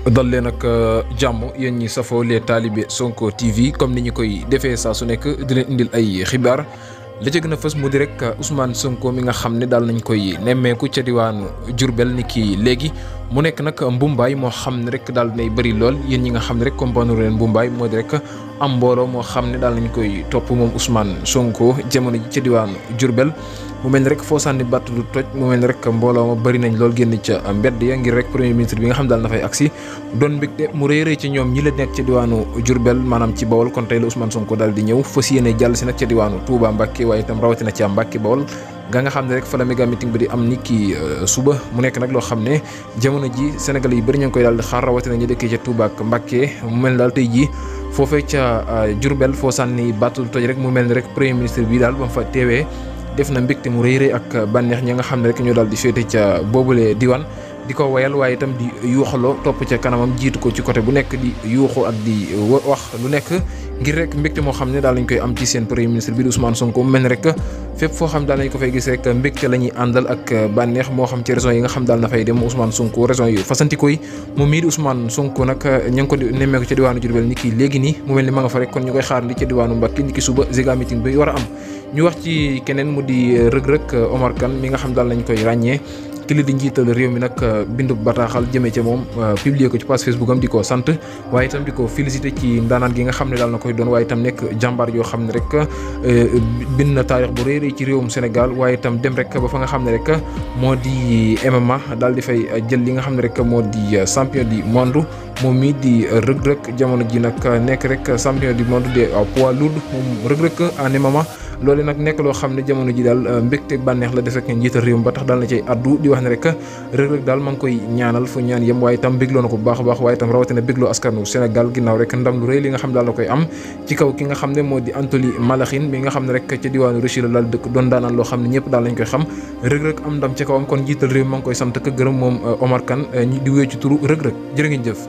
dal leen ak jàmm yéen ñi safoo les talibé Sonko TV comme ni ñu koy defee saa su nekk di leen indil ay xibaar la ca gën a fës mu di rek Ousmane Sonko mi nga xam ne daal nañ koy nemmeeku ca diwaanu Diourbel ni kii léegi mu nekk nag mbumbaay moo xam ne rek daal dinay bëri lool yéen ñi nga xam ne rek comprendre leen mbumbaay moo di rek am mbooloo moo xam ne daal nañ koy topp moom Ousmane Sonko jamono ji ca diwaanu Diourbel. mu mel ni rek foo sànni batt du toj mu mel ni rek mbooloo ma bëri nañ lool génn ca mbedd ya ngir rek premier ministre bi nga xam daal na fay agsi doon mbégte mu rëy rëy ci ñoom ñi la nekk ca diwaanu Diourbel maanaam ci Bawol kon tey la Ousmane Sonko daal di ñëw fas yéene jàll si nag ca diwaanu Touba Mbacké waaye itam rawatina ca Mbacké Bawol nga xam ne rek fa la méga meeting bi di am ni ki suba mu nekk nag loo xam ne jamono ji Sénégal yi bëri ñu ngi koy daal di xaar rawatina ñu dëkkee ca Touba ak Mbacké mu mel ni daal tey jii foofee ca Diourbel foo sànni batt du toj rek mu mel ni rek premier ministre bi daal ba mu fa teewee def na mbégte mu rëy rëy ak bànneex ñi nga xam ne rek ñoo daal di féete ca boobule diwaan di ko wayal waaye itam di yuuxaloo topp ca kanamam jiitu ko ci côté bu nekk di yuuxu ak di wax lu nekk ngir rek mbégte moo xam ne daal lañ koy am ci seen premier ministre bi di Ousmane Sonko mu mel ni rek fépp foo xam daal nañ ko fay gis rek mbégte la ñuy àndal ak bànneex moo xam ci raison yi nga xam daal na fay dem Ousmane Sonko raison yu fasantikoo yi moom mii di Ousmane Sonko nag ña ngi ko nemmeeku ca diwaanu Diourbel ni ki léegi nii mu mel ni ma nga fa rek kon ñu koy xaar ndi ca diwaanu Mbacké ni ki suba ziga meeting bi war a am ñu wax ci keneen mu di rëg-rëg Omar Kane mi nga xam daal nañ koy ràññee ki li di njiital réew mi nag bindu bataaxal jëmee ca moom publier ko ci page Facebook am di ko sant waaye itam di ko félicité ci ndaanaan gi nga xam ne daal na koy doon waaye itam nekk jàmbaar yoo xam ne rek bind na taarix bu rëy ci réewum Sénégal waaye itam dem rek ba fa nga xam ne rek moo di MMA daal di fay jël li nga xam ne rek moo di champion du monde moom mii di rëg-rëg jamono ji nag nekk rek champion du monde des poids lourds moom rëg-rëg en MMA loolu nag nekk loo xam ne jamono ji daal mbégte bànneex la def rek njiital réew mi ba tax daal na cay addu di wax ne rek rëg-rëg daal ma ngi koy ñaanal fu ñaan yem waaye itam bégloo na ko bu baax a baax waaye itam rawatina bégloo askanu Sénégal ginnaaw rek ndam lu rëy li nga xam daal na koy am ci kaw ki nga xam ne moo di Anthony Malakhine mi nga xam ne rek ca diwaanu Russie la daal dëkk doon daanaan loo xam ne ñëpp daal lañ koy xam rëg-rëg am ndam ca kawam kon njiital réew mi ma ngi koy sant ak gërëm moom Omar Kane di wéy ci turu rëg-rëg jërë ngeen jëf